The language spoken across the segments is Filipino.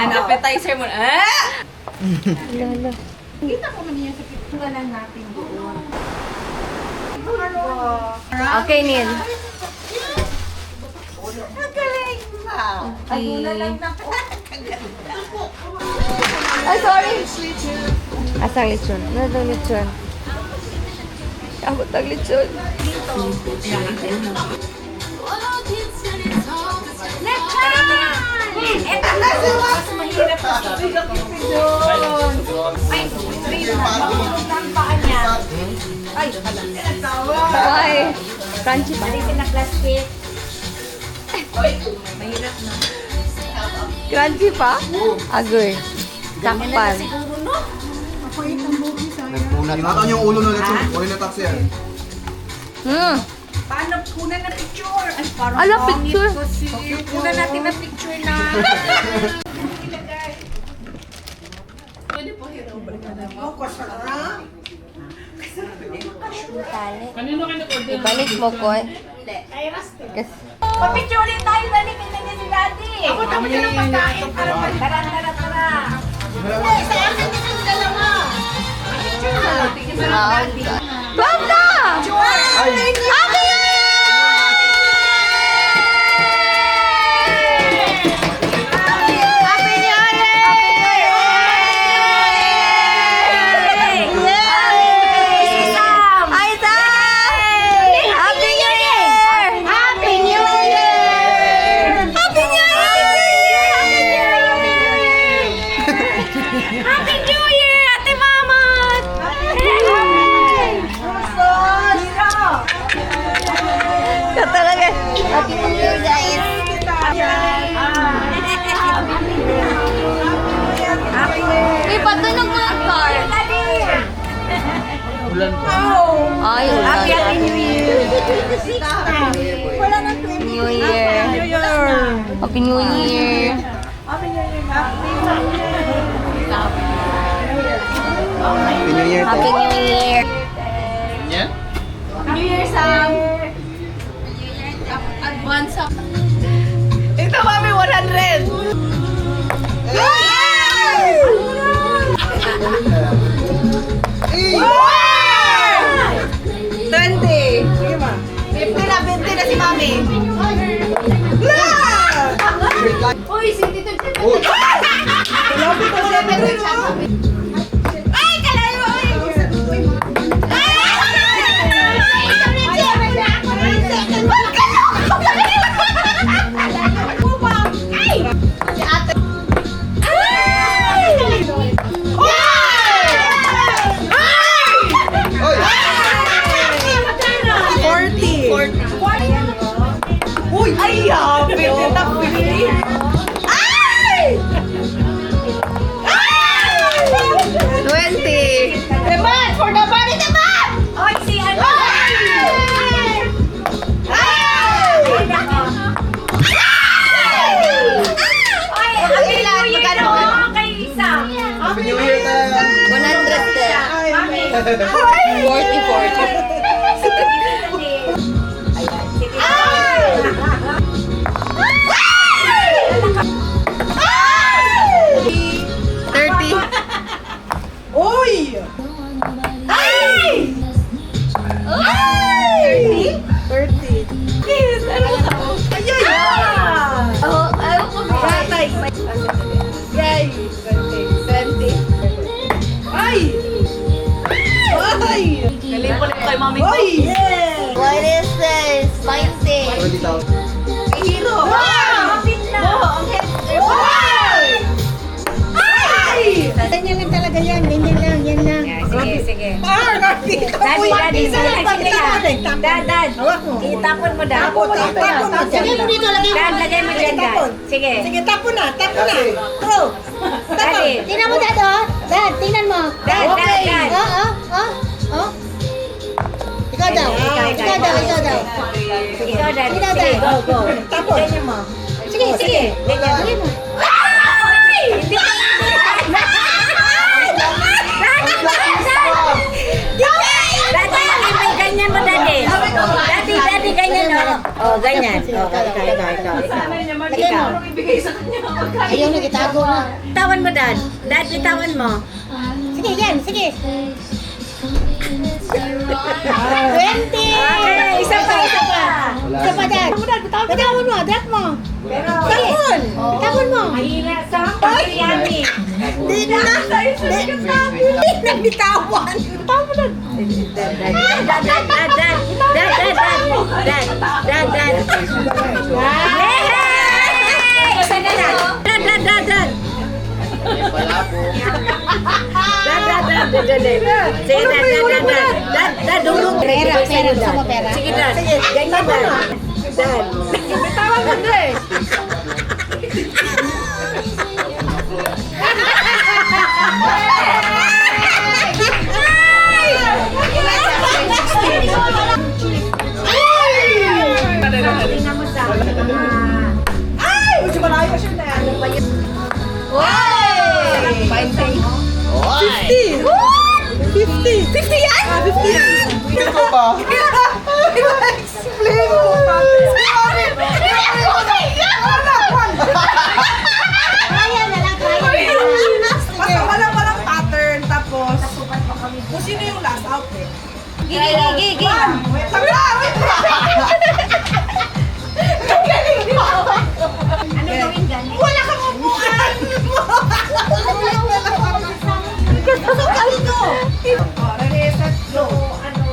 Yan, appetizer mo. Ah! Lala. Kita ko man niya sa picture lang natin doon. Okay, Neil. Magaling na. Ano na lang na po. Ay, sorry. Asang lechon? Ano lechon? Ako tag lechon. Eto na si Mas mahirap pa. Ay, ang paa niya. Ay, Ay, crunchy pa. balitin na plastic. Crunchy pa? Agoy. Takpan. Siguro no? Tinataon yung ulo ng lechon. Ulo na taxi yan. Paano kunan na picture? Ay, parang Ala, pangit picture. kasi. Kunan natin na picture na. Ibalik mo ko. Kasi Pa-picture ulit tayo. Balik na niya si Daddy. Ako tapos ka ng pagkain. Tara, tara, tara. Hindi, sa akin din ang dalawa. Picture na. Twelve na! Happy New Year! Happy New Year! Ay, Sam! Happy New Year! Happy New Year! Happy New Year! Happy New Year, Ate Mama! Ka talaga. Happy New Year, guys. May patunog na ang car. Ay, ulan. Happy New Year. New Year. Happy New Year. Happy New Year. Happy New Year. New Year, Sam! Advance up. Ito, mami, 100! Si mami. Uy, si Tito Tito. Oh, Ay, kalayo! Uy! Ay, happy! Happy! Ay! 20. Naman! For the money naman! Oy, si ano? Oy, happy New Year daw kay Sam. Happy New Year tayo. 100 din. Mami. 40. Uy! Ay! Ay! 30. Yes, ano ka? Ayay! Ayaw ko Tatay! Yay! 20. Ay! Ay! Galing po kay mami ko. Yeah! What is this? 20. 20,000. Hero! Wow! Kapit na. Wow! Ay! Ganyan lang talaga yan. Ganyan lang. Yan lang. Sige, sige. Ah, nakita ko Daddy, yan. daddy. Isa lang Sige ka. Dad, dad. Itapon mo, dad. Tapon mo. Sige mo dito. Dad, lagay mo dyan, dad. Sige. Sige, tapon na. Kasi, Bro! Daddy. Tingnan mo, Dad, oh. Dad, tingnan mo. Dad, dad, dad. Oh. Ikaw daw. Ikaw daw. Ikaw, dad. Ikaw, Sige, dad. go, go. Tapon. Ganyan mo. Sige, sige. Ganyan. Sige mo. Hindi ka. Daddy, may ganyan mo, daddy. Daddy, ganyan, oh. Oh, ganyan. Oh, ikaw. Lagay mo. Ayaw na, itago na. Bitawan mo, Dad. Dad, bitawan mo. Sige, yan, sige. 20! Okay, isa pa. Isa pa, Dad. Bitawan mo, drop mo. Tapon! Tapon mo. Mahina sa Biryani. Di na. Di na bitawan. Bitawan mo, Dad. Dad. Dad. Dad, dulong. Pera. Gusto mo pera? Sige, Dad. Ganyan, Dad. Bitawan mo na eh. Ito pa. Explain ko pa. Kaya na lang, kaya na lang. Walang pattern. Tapos, kung sino yung last outfit. Gigi. Wait lang. Ano gawin gani? Wala kang upuan. Kasukal ko. Ready, set, go.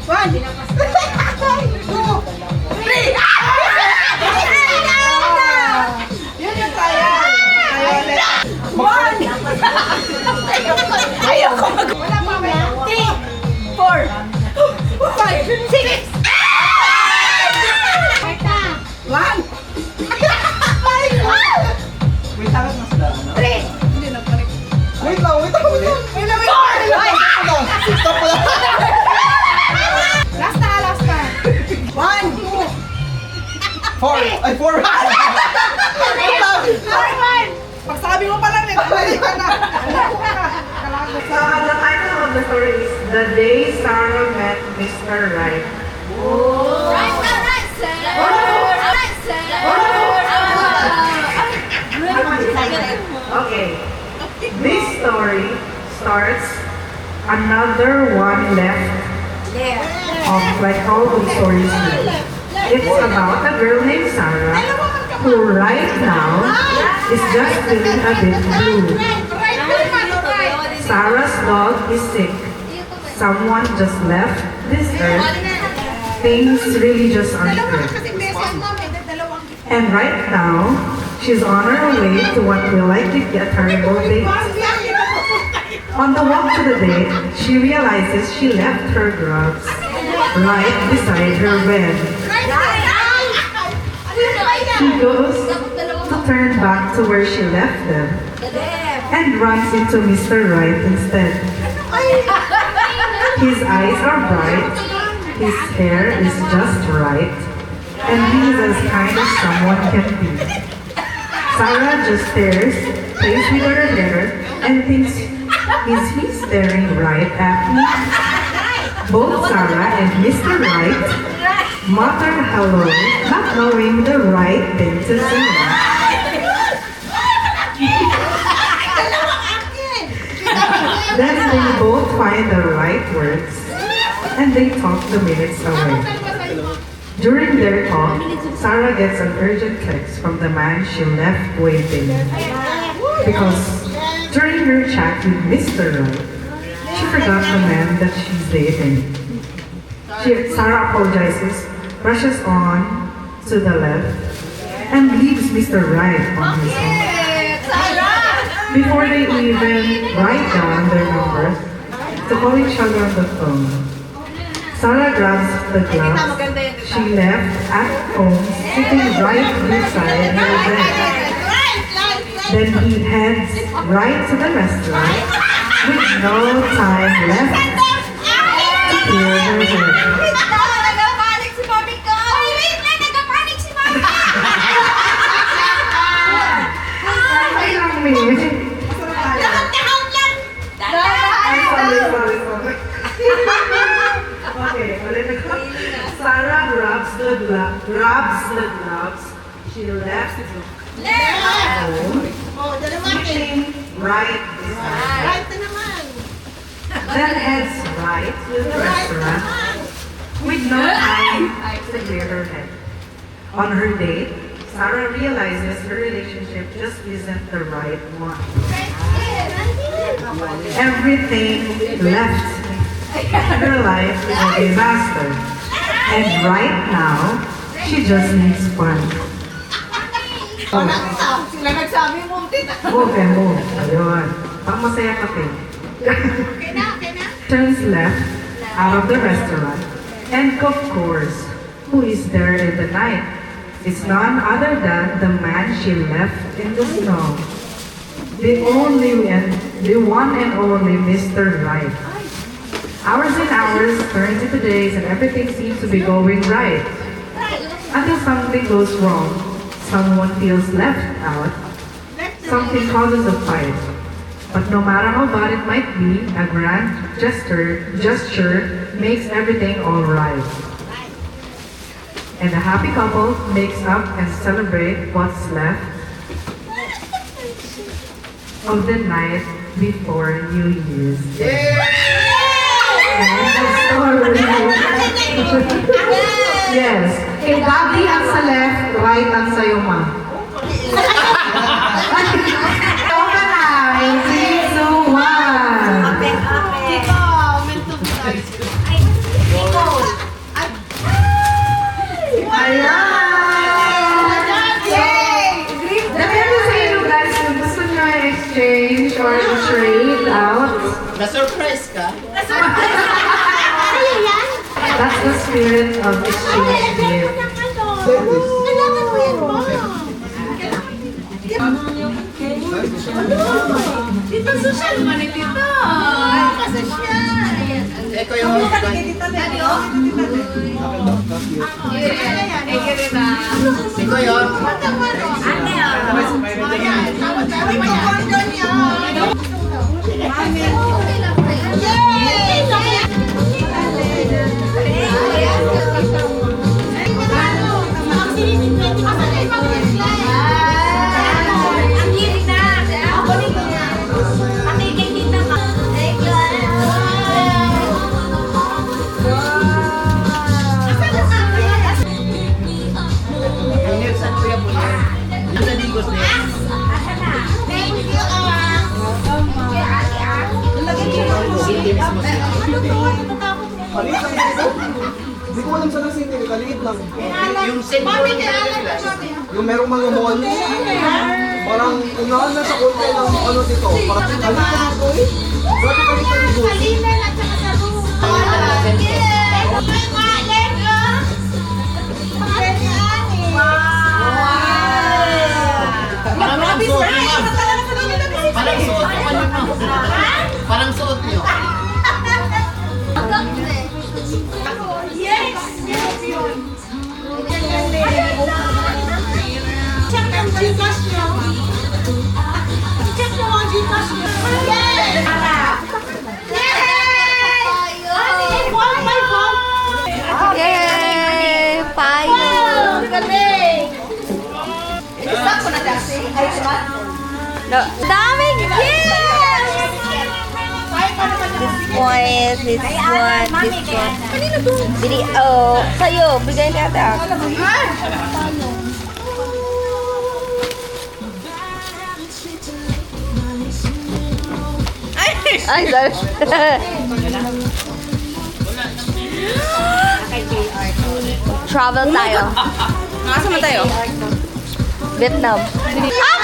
One. Two. Three. Yun yung kaya. One. Ayoko mag... Wala pa ba? 3, 4, 5, 6. Marta. One. Wait, talag na sila. Three. Hindi na panik. Wait lang. Wait lang. Stop pala. Last na. 1, 2, 4. Ay, 4. Pagsabi mo pa lang, nagkakali ka na. The title of the story is The Day Sarah Met Mr. Right. Okay. This story starts another one left of like all good stories do. It's about a girl named Sarah who right now is just feeling a bit blue. Sarah's dog is sick. Someone just left this earth. Things really just aren't good. And right now, she's on her way to what will likely be a terrible date. On the walk to the date, she realizes she left her gloves right beside her bed. She goes to turn back to where she left them and runs into Mr. Right instead. His eyes are bright, his hair is just right, and he's as kind as someone can be. Sarah just stares, plays with her hair, and thinks, is he staring right at me? Both Sarah and Mr. Right mutter hello, not knowing the right thing to say. Then they both find the right words, and they talk 2 minutes away. During their talk, Sarah gets an urgent text from the man she left waiting. Because during her chat with Mr. Right, she forgot the man that she's dating. Sarah apologizes, rushes on to the left, and leaves Mr. Right on his own. Before they even write down their numbers to call each other on the phone, Sarah grabs the gloves she left at home sitting right beside her bed. Then he heads right to the restaurant with no time left to clear her head. Nagpanik si Mami ko! Ay, wait lang! Nagpanik si Mami! Ay lang, May. Nakakahang lang! Sorry. Okay, ulit na. Sarah grabs the gloves she left home right beside her. Right na naman. Then heads right to the restaurant with no time to clear her head. On her date, Sarah realizes her relationship just isn't the right one. Everything left her life is a disaster. And right now, she just needs fun. Sila nagsabi mo, tita. Move and move. Ayun. Pang masaya ka, Pink. Turns left out of the restaurant. And of course, who is there in the night? It's none other than the man she left in the snow. The one and only Mr. Right. Hours and hours turn into days and everything seems to be going right. Until something goes wrong, someone feels left out, something causes a fight. But no matter how bad it might be, a grand gesture makes everything alright. And a happy couple makes up and celebrate what's left of the night before New Year's. End of story. Yes. Kay Daddy ang sa left, right ang sa'yo, ma. Open eyes, 3, 2, 1. Tito, mentum guys. Depende sa inyo guys kung gusto nyo i-exchange or i-trade out. Na-surprise ka? That's the spirit of exchange gift. Kailangan mo yan, ma. Tito, social man ni Tito. Eko yung Eko yun. Hindi ko alam saan ang city, kaliit lang. Yung center nila. Yung merong mga mall. Parang unahan na sa konti ng ano dito. Parang kaliit lang ito eh. Grabe kaliit lang ito. Parang suot nyo, Parang suot nyo. Parang suot nyo. Yes! Check ang Gcash nyo. Check mo ang Gcash nyo. Yes! Yes! 1 Yay! Payo! Galing! Stop ko na dasi. Ay, diba? No. Daming gifts! This one, this one. Kanino to? Bili, oh, sa'yo. Bigay ni ate ako. Ay, sorry. Travel tayo. Nasaan mo tayo? Vietnam. Ah!